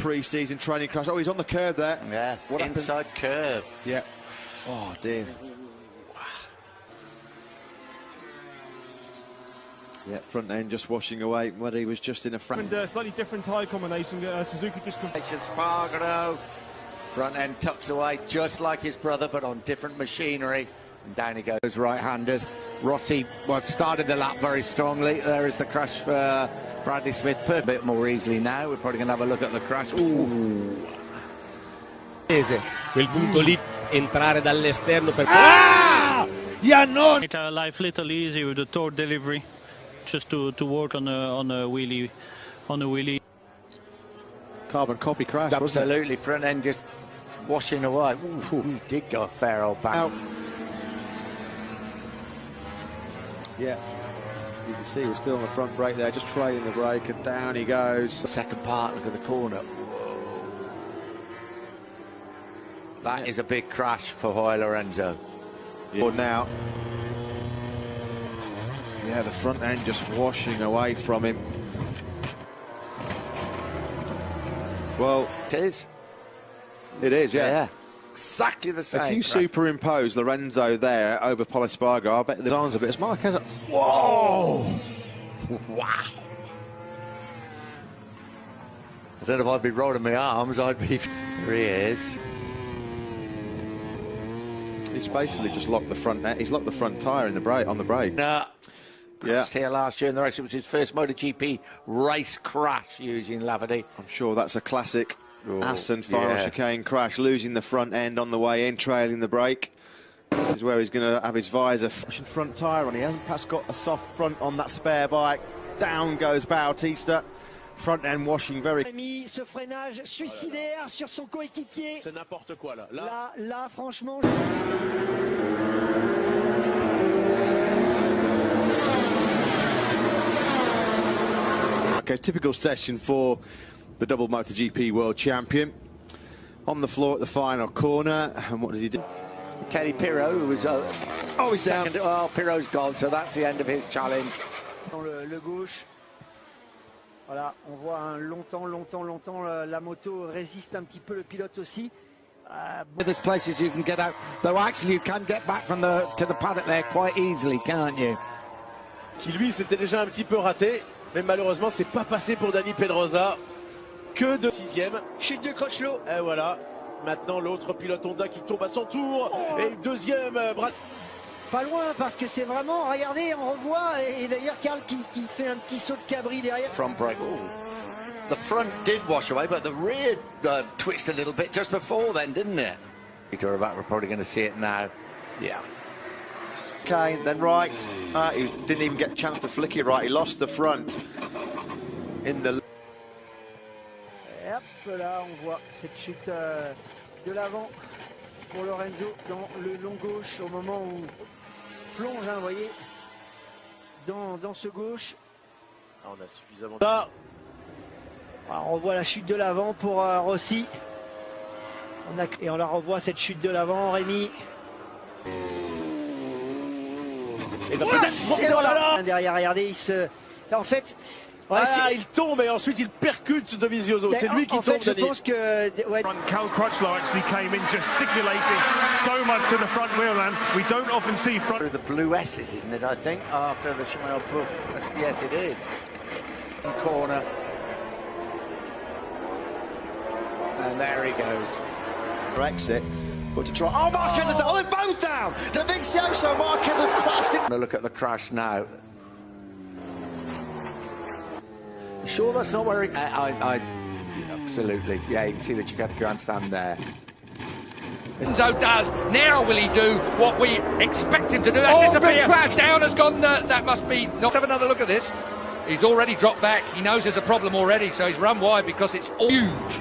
pre-season training crash. Oh, he's on the curb there. Yeah, what inside curve. Yeah. Oh, dear. Yeah, front end just washing away. Whether he was just in a slightly different tyre combination. Suzuki just... Spargaro. Front end tucks away just like his brother, but on different machinery. And down he goes, right-handers. Rossi, well, started the lap very strongly. There is the crash for Bradley Smith. Perfect. A bit more easily now. We're probably going to have a look at the crash. Ooh. Quel punto lì, entrare dall'esterno per... Yeah, no! Make our life a little easy with the torque delivery, just to work on a wheelie, Carbon copy crash. Absolutely, front end just washing away. Ooh, he did go a fair old back. Yeah, you can see we're still on the front brake there, just trailing the brake, and down he goes. Second part, look at the corner. That is a big crash for Jorge Lorenzo. Yeah. Now, yeah, the front end just washing away from him. Well, it is. It is, yeah. Exactly the same. If you superimpose Lorenzo there over Espargaro, I bet the arms a bit. It's Marquez. Whoa! Wow! I don't know if I'd be rolling my arms. I'd be. There he is. He's basically just locked the front. He's locked the front tyre in the brake on the brake. Nah. Yeah. Here last year in the race. It was his first MotoGP race crash using Lavady. I'm sure that's a classic. Assen final chicane crash, losing the front end on the way in, trailing the brake. This is where he's going to have his visor. Front tyre on. He hasn't perhaps got a soft front on that spare bike. Down goes Bautista. Front end washing very. Ce freinage suicidaire sur son coéquipier. C'est n'importe quoi là. Là, franchement. Okay, typical session for the double MotoGP world champion. On the floor at the final corner, and what did he do? Kelly Pirot, who was he's second. down. Well, Pirot's gone, so that's the end of his challenge. Dans le gauche. Voilà, on voit longtemps la moto résiste un petit peu, le pilote aussi. There's places you can get out, though actually you can get back from to the paddock there quite easily, can't you? Qui lui s'était déjà un petit peu raté, mais malheureusement c'est pas passé pour Dani Pedrosa. Que de sixième. Chute de Crutchlow. Et voilà. Maintenant l'autre pilote Honda qui tombe à son tour. Et deuxième, Pas loin parce que c'est vraiment, regardez, on revoit, et d'ailleurs Karl qui fait un petit saut de cabri derrière. Front brake. Ooh. The front did wash away, but the rear twitched a little bit just before then, didn't it? We're probably going to see it now. Yeah. Okay, then right. He didn't even get a chance to flick it right. He lost the front in the. Et hop là, on voit cette chute de l'avant pour Lorenzo dans le long gauche au moment où plonge, hein, vous voyez, dans ce gauche. On a suffisamment. Alors, on revoit la chute de l'avant pour Rossi. Et on la revoit cette chute de l'avant, Rémi. Et ben peut-être derrière, regardez, il se. En fait. Ouais, il tombe et ensuite il percute de Vizioso. C'est lui qui tombe. En fait, je pense que. Ouais. Cal Crutchlow actually came in gesticulating so much to the front wheel, and we don't often see front. The blue S's, isn't it? I think after the Shimano Buff. Yes, it is. Corner. And there he goes. For exit, but to try. Oh, Marquez has done. Oh, they're both down. Dovizioso, Marquez have crashed it. Look at the crash now. Sure, that's not where it. Absolutely. Yeah, you can see that you got a grandstand there. Lorenzo does. Now will he do what we expect him to do? That big crash down has gone. That must be. Let's have another look at this. He's already dropped back. He knows there's a problem already, so he's run wide because it's all huge.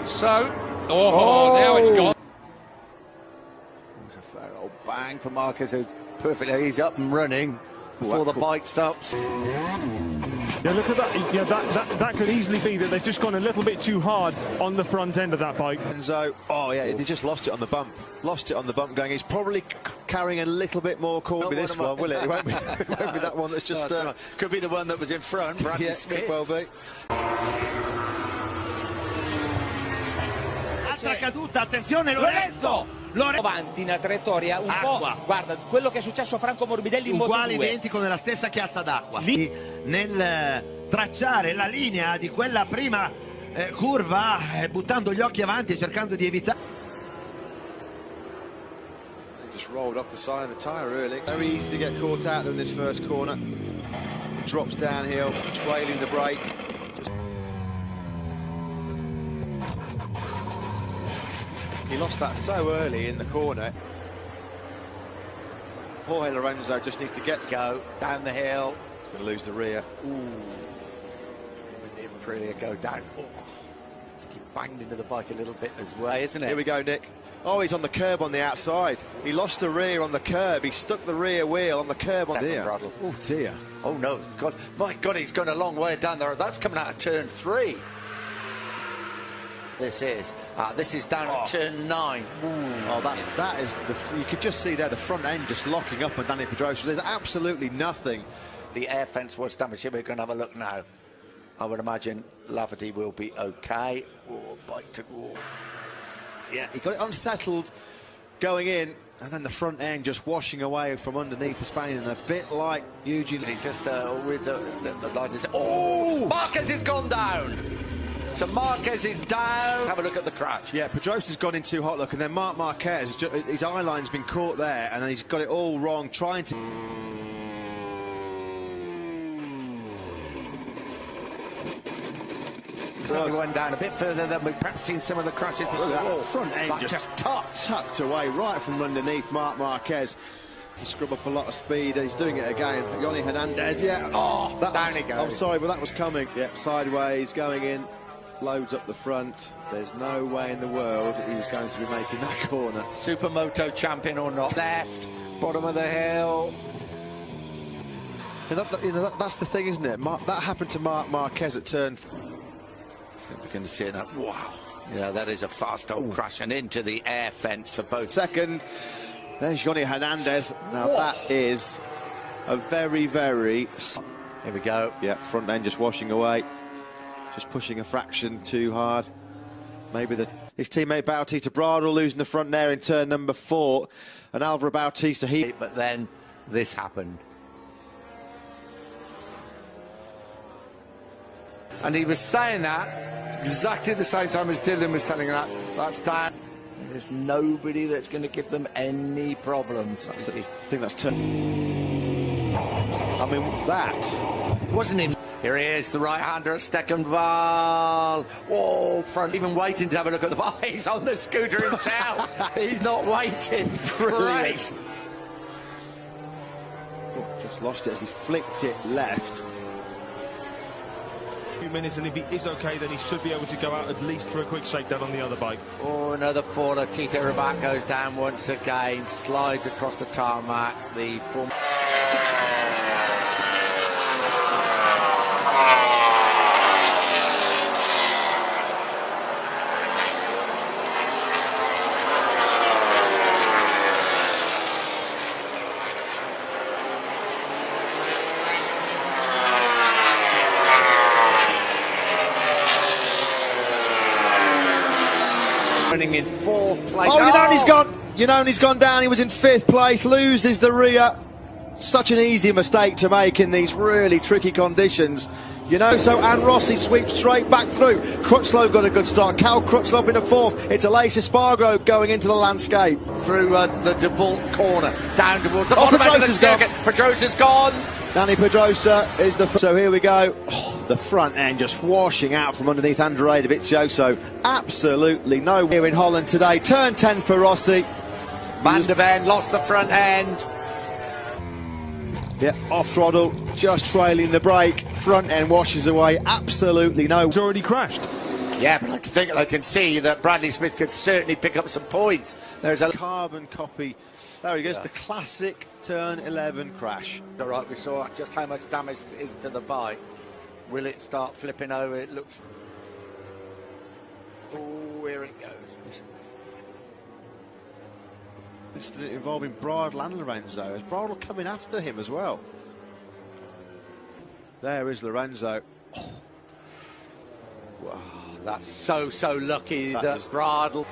So, now it's gone. It was a fair old bang for Marquez, who's perfectly. He's up and running before the bike stops. Yeah, look at that. Yeah, that could easily be that they've just gone a little bit too hard on the front end of that bike. And so, they just lost it on the bump. Lost it on the bump going. He's probably carrying a little bit more corn with this one, will it? It won't be that one that's just... could be the one that was in front, Bradley Smith. Could well be. Altra caduta, attenzione Lorenzo! Avanti nella traiettoria un po', guarda, quello che è successo a Franco Morbidelli in Moto2. Uguale identico nella stessa chiazza d'acqua. Lì nel tracciare la linea di quella prima curva, buttando gli occhi avanti e cercando di evitare. Just rolled off the side of the tyre, really. Very easy to get caught out in this first corner. Drops downhill, trailing the brake. He lost that so early in the corner. Jorge Lorenzo just needs to go down the hill. He's going to lose the rear. Ooh. Rear go down. Oh. He banged into the bike a little bit as well, isn't it? Here we go, Nick. Oh, he's on the curb on the outside. He lost the rear on the curb. He stuck the rear wheel on the curb on the Oh dear. Oh no, God, my God, he's gone a long way down there. That's coming out of turn 3. This is down at turn 9. Ooh. Oh, that is you could just see there the front end just locking up on Danny Pedrosa. There's absolutely nothing. The air fence was damaged. Here we're going to have a look now. I would imagine Laverty will be okay. Oh, bike to wall. Yeah, he got it unsettled going in, and then the front end just washing away from underneath the Spaniard, and a bit like Eugene. He just with the light is. Oh, Marquez has gone down. So Marquez is down. Have a look at the crash. Yeah, Pedrosa's gone in too hot, look, and then Marc Marquez, his eye line's been caught there, and then he's got it all wrong, trying to. He went down a bit further than we've perhaps seen some of the crashes before. That front end just tucked away right from underneath Marc Marquez. He scrubbed up a lot of speed. He's doing it again. Yoni Hernandez, yeah. Oh, down he goes. I'm sorry, but that was coming. Yeah, sideways, going in, loads up the front. There's no way in the world he was going to be making that corner. Supermoto champion or not. Left, bottom of the hill. That's the thing, isn't it? That happened to Marc Marquez at turn. I think we're going to see that. Wow. Yeah, that is a fast old crash and into the air fence for both. Second, there's Yoni Hernandez. Now that is a very, very. Here we go. Yeah, front end just washing away. Just pushing a fraction too hard. Maybe his teammate Bautista Bradle losing the front there in turn number 4. And Alvaro Bautista, But then this happened. And he was saying that exactly the same time as Dylan was telling that. That's down. There's nobody that's going to give them any problems. I think that's turn. I mean, that wasn't him. Here he is, the right-hander at Steckenval. Whoa, front, even waiting to have a look at the bike. He's on the scooter himself. He's not waiting. Brilliant. Oh, just lost it as he flicked it left. Few minutes, and if he is okay, then he should be able to go out at least for a quick shakedown on the other bike. Oh, another faller. Tito Rabat goes down once again, slides across the tarmac. The form. In 4th place. Oh, you know he's gone down. He was in 5th place, loses the rear. Such an easy mistake to make in these really tricky conditions. So and Rossi sweeps straight back through. Crutchlow got a good start. Cal Crutchlow in a 4th. It's Aleix Espargaro going into the landscape. Through the DeBolt corner, down towards the bottom end of the circuit. Pedrosa's gone. Danny Pedrosa is the... So here we go. Oh, the front end just washing out from underneath Andrea Dovizioso. Absolutely no here in Holland today. Turn 10 for Rossi. Van der Ven lost the front end. Yeah, off throttle, just trailing the brake. Front end washes away. Absolutely no... It's already crashed. Yeah, but I can see that Bradley Smith could certainly pick up some points. There's a carbon copy. There he goes, the classic turn 11 crash. All right, we saw just how much damage is to the bike. Will it start flipping over? It looks... Oh, here it goes. Incident involving Bradle and Lorenzo. Is Bradle coming after him as well? There is Lorenzo. Oh. Wow, That's so lucky that Bradl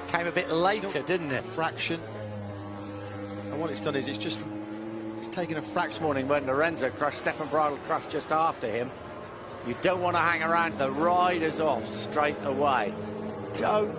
came a bit later, didn't it? Fraction. And what it's done is it's taken a fraction. Morning when Lorenzo crashed, Stefan Bradl crashed just after him. You don't want to hang around. The rider's off straight away. Don't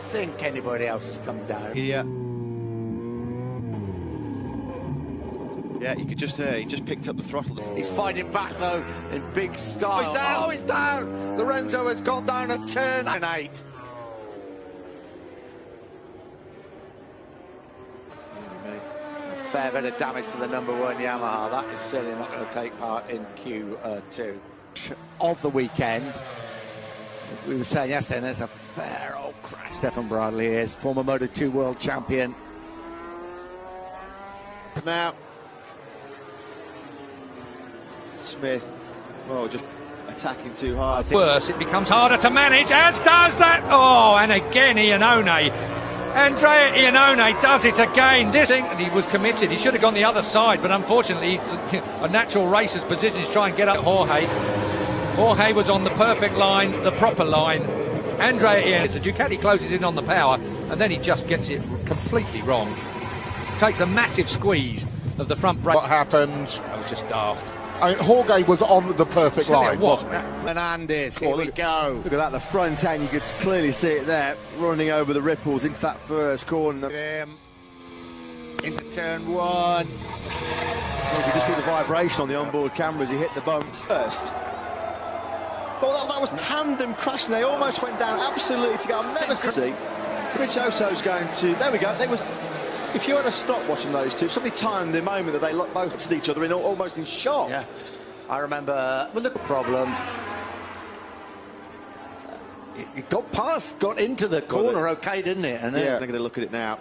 think anybody else has come down. Yeah, you could just hear, he just picked up the throttle. He's fighting back, though, in big style. He's down! Oh, he's down! Lorenzo has got down at turn 8. Fair bit of damage to the #1 Yamaha. That is certainly not going to take part in Q2 of the weekend. As we were saying yesterday, there's a fair old crash. Stefan Bradl is former Moto2 world champion. Now, Smith, well, just attacking too hard. Worse, it becomes harder to manage, as does that. Oh, and again, Iannone. Andrea Iannone does it again. This thing, and he was committed. He should have gone the other side, but unfortunately, a natural racer's position is try and get up Jorge. Jorge was on the perfect line, the proper line. Andrea Iannone, so Ducati closes in on the power, and then he just gets it completely wrong. Takes a massive squeeze of the front brake. What happened? That was just daft. I mean, Jorge was on the perfect line, wasn't it? Menendez, here we go. Look at that, the front end, you could clearly see it there, running over the ripples into that first corner. Into turn 1. You could just see the vibration on the onboard camera as he hit the bumps first. Well, that was tandem crashing. They almost went down absolutely together. I've never seen. Rich Oso's going to. There we go. There was. If you had to stop watching those two, somebody timed the moment that they looked both at each other in almost in shock. Yeah, I remember. Well, look, problem. It got past, got into the corner, okay, didn't it? And then they're going to look at it now.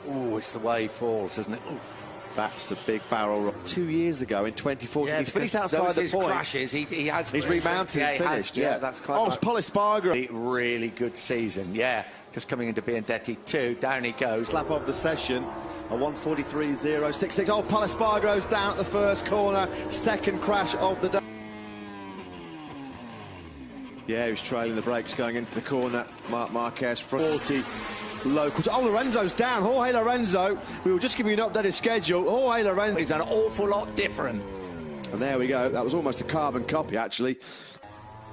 Oh, it's the way he falls, isn't it? Oof. That's a big barrel roll. 2 years ago in 2014, yeah, he's finished outside the point. Crashes, he's remounted and finished. Yeah, that's quite. Oh, it's Polispargo. Really good season. Yeah, just coming into Biandetti 2. Down he goes. Lap of the session. A 1:43.066. Oh, Polispargo's down at the first corner. Second crash of the day. Yeah, he was trailing the brakes going into the corner. Marc Marquez, 40 locals. Oh, Lorenzo's down. Jorge Lorenzo. We were just giving you an updated schedule. Jorge Lorenzo is an awful lot different. And there we go. That was almost a carbon copy, actually.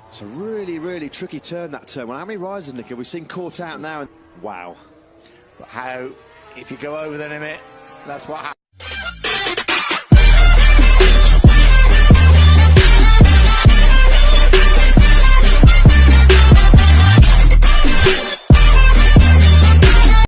It's a really, really tricky turn, that turn. Well, how many riders, Nick, have we seen caught out now? Wow. But how, if you go over the limit, that's what happens.